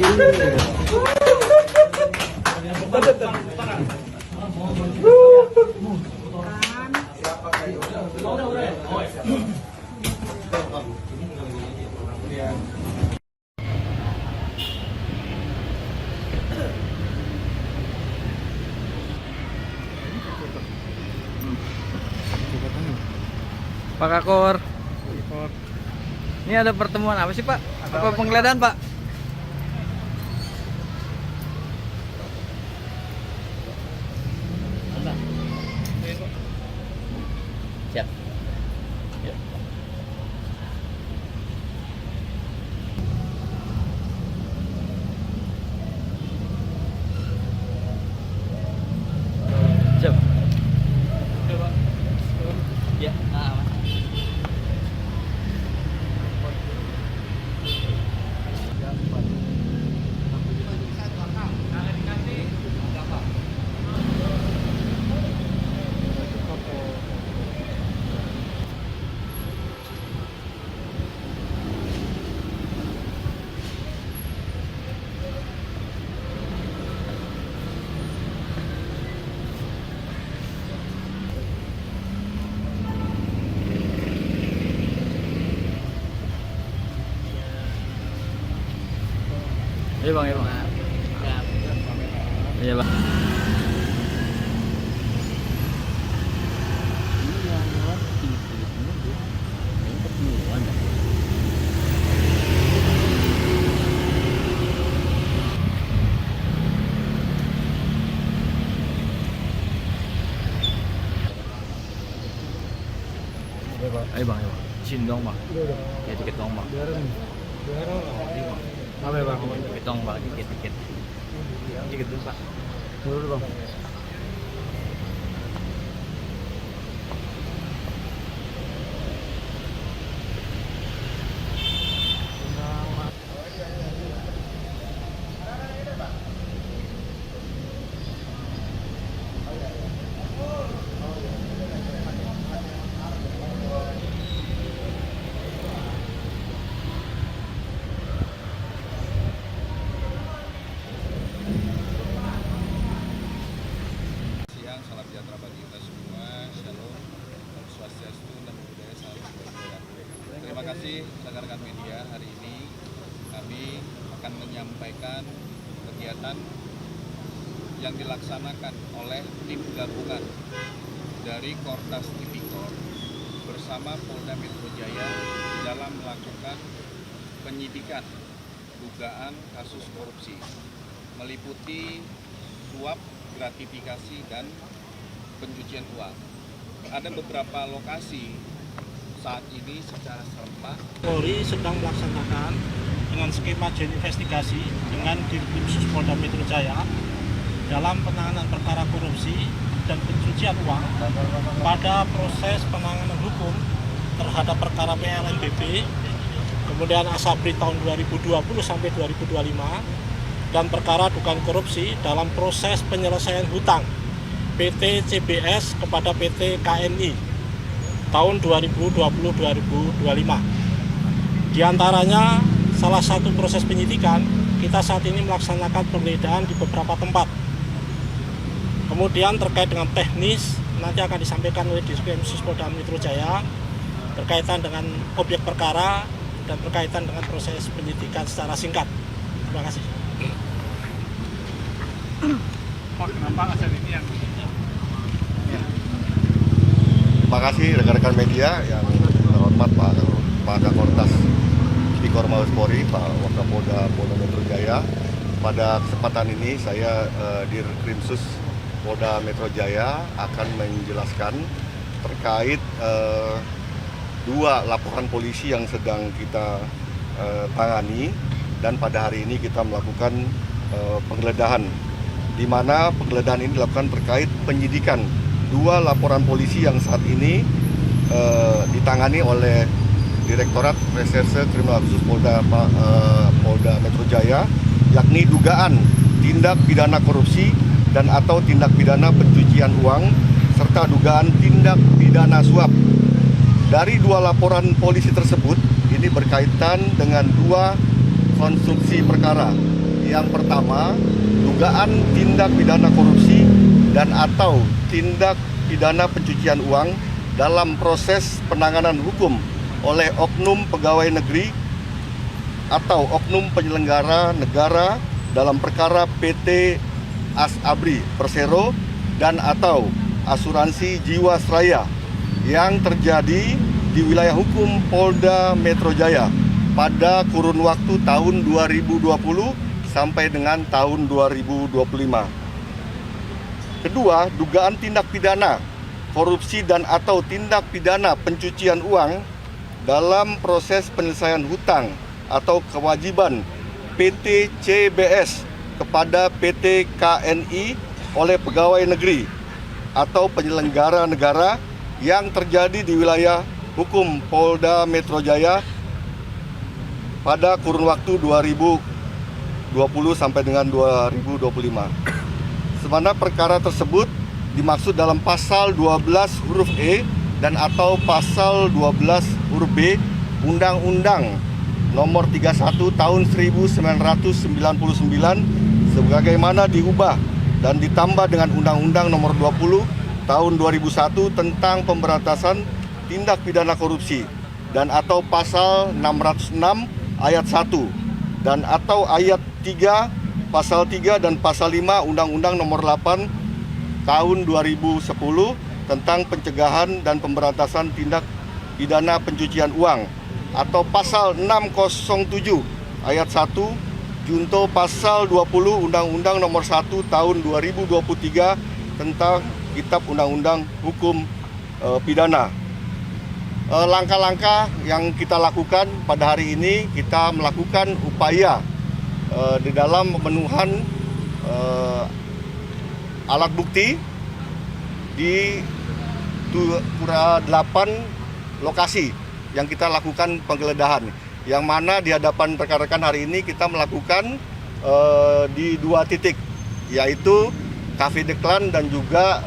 Pak Kakor, ini ada pertemuan apa sih Pak? Apa penggeledahan Pak? Siap. Ya. Siap. Ya. Iya bang, iya bang. Iya bang. Ayo bang, sini dong bang. Ya dikit dong bang. Apa ya bang? Dikit dong bang, dikit. Dikit dulu pak. Dulu bang. Salam sejahtera bagi kita semua. Shalom, Om Swastiastu, Namo Buddhaya, Salam Kebajikan. Terima kasih rekan-rekan media. Hari ini kami akan menyampaikan kegiatan yang dilaksanakan oleh tim gabungan dari Kortas Tipikor bersama Polda Metro Jaya dalam melakukan penyidikan dugaan kasus korupsi meliputi suap, gratifikasi, dan pencucian uang. Ada beberapa lokasi saat ini secara serempak. Polri sedang melaksanakan dengan skema joint investigasi dengan Dirkrim Sus Polda Metro Jaya dalam penanganan perkara korupsi dan pencucian uang pada proses penanganan hukum terhadap perkara PLNBP, kemudian Asabri tahun 2020 sampai 2025, dan perkara dugaan korupsi dalam proses penyelesaian hutang PT CBS kepada PT KNI tahun 2020-2025. Di antaranya, salah satu proses penyidikan, kita saat ini melaksanakan penggeledahan di beberapa tempat. Kemudian terkait dengan teknis, nanti akan disampaikan oleh Dirkrim Sus Polda Metro Jaya berkaitan dengan objek perkara dan berkaitan dengan proses penyidikan secara singkat. Terima kasih. Pak, kenapa aset ini yang Terima kasih rekan-rekan media yang terhormat Pak Kortas Tipikor Mabes Polri, Pak Wakapolda Polda Metro Jaya. Pada kesempatan ini saya Dirkrim Sus Polda Metro Jaya akan menjelaskan terkait dua laporan polisi yang sedang kita tangani, dan pada hari ini kita melakukan penggeledahan, di mana penggeledahan ini dilakukan terkait penyidikan dua laporan polisi yang saat ini ditangani oleh Direktorat Reserse Kriminal Khusus Polda Metro Jaya, yakni dugaan tindak pidana korupsi dan atau tindak pidana pencucian uang serta dugaan tindak pidana suap. Dari dua laporan polisi tersebut, ini berkaitan dengan dua konstruksi perkara. Yang pertama, dugaan tindak pidana korupsi dan atau tindak pidana pencucian uang dalam proses penanganan hukum oleh oknum pegawai negeri atau oknum penyelenggara negara dalam perkara PT Asabri Persero dan atau asuransi Jiwasraya yang terjadi di wilayah hukum Polda Metro Jaya pada kurun waktu tahun 2020 sampai dengan tahun 2025. Kedua, dugaan tindak pidana korupsi dan atau tindak pidana pencucian uang dalam proses penyelesaian hutang atau kewajiban PT CBS kepada PT KNI oleh pegawai negeri atau penyelenggara negara yang terjadi di wilayah hukum Polda Metro Jaya pada kurun waktu 2020 sampai dengan 2025. Semana perkara tersebut dimaksud dalam pasal 12 huruf E dan atau pasal 12 huruf B Undang-Undang Nomor 31 Tahun 1999 sebagaimana diubah dan ditambah dengan Undang-Undang Nomor 20 Tahun 2001 tentang pemberantasan tindak pidana korupsi dan atau pasal 606 ayat 1 dan atau ayat 3, pasal 3 dan pasal 5 Undang-Undang Nomor 8 Tahun 2010 tentang pencegahan dan pemberantasan tindak pidana pencucian uang atau pasal 607 ayat 1 junto pasal 20 Undang-Undang Nomor 1 Tahun 2023 tentang Kitab Undang-Undang Hukum Pidana. Langkah-langkah yang kita lakukan pada hari ini, kita melakukan upaya di dalam pemenuhan alat bukti di 8 lokasi yang kita lakukan penggeledahan. Yang mana di hadapan rekan-rekan hari ini kita melakukan di 2 titik, yaitu Cafe Deklan dan juga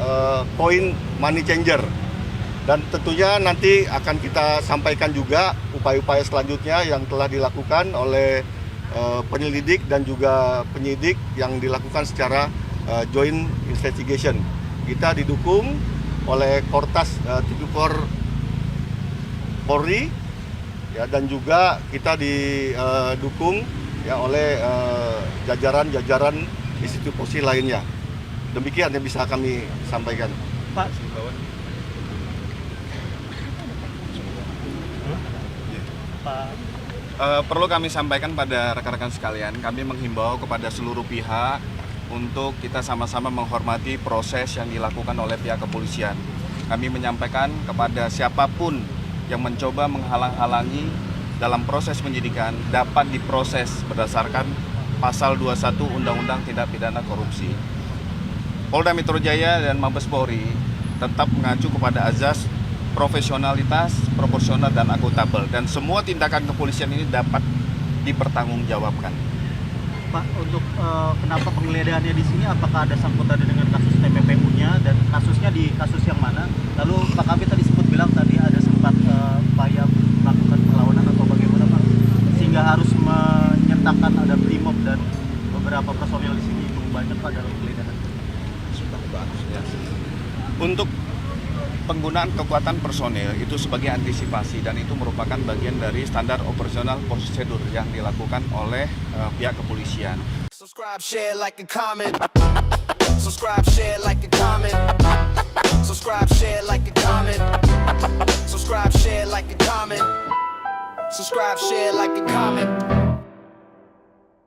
Point Money Changer. Dan tentunya nanti akan kita sampaikan juga upaya-upaya selanjutnya yang telah dilakukan oleh penyelidik dan juga penyidik yang dilakukan secara joint investigation. Kita didukung oleh Kortas Tipikor Polri ya, dan juga kita didukung ya oleh jajaran-jajaran institusi lainnya. Demikian yang bisa kami sampaikan. Pak, Perlu kami sampaikan pada rekan-rekan sekalian, kami menghimbau kepada seluruh pihak untuk kita sama-sama menghormati proses yang dilakukan oleh pihak kepolisian. Kami menyampaikan kepada siapapun yang mencoba menghalang-halangi dalam proses penyidikan dapat diproses berdasarkan pasal 21 Undang-Undang Tindak Pidana Korupsi. Polda Metro Jaya dan Mabes Polri tetap mengacu kepada azas profesionalitas, proporsional, dan akuntabel, dan semua tindakan kepolisian ini dapat dipertanggungjawabkan. Pak, untuk kenapa penggeledahannya di sini, apakah ada sangkutannya dengan kasus TPPU-nya dan kasusnya di kasus yang mana? Lalu Pak Kabit tadi sempat bilang tadi ada sempat upaya melakukan perlawanan atau bagaimana Pak? Sehingga harus menyertakan ada Brimob dan beberapa personil di sini banyak Pak dalam penggeledahan. Sudah bagus ya. Untuk penggunaan kekuatan personil itu sebagai antisipasi dan itu merupakan bagian dari standar operasional prosedur yang dilakukan oleh pihak kepolisian. Subscribe, share, like, and comment. Subscribe, share, like, and comment. Subscribe, share, like, and comment. Subscribe, share, like, and comment. Subscribe, share, like, and comment.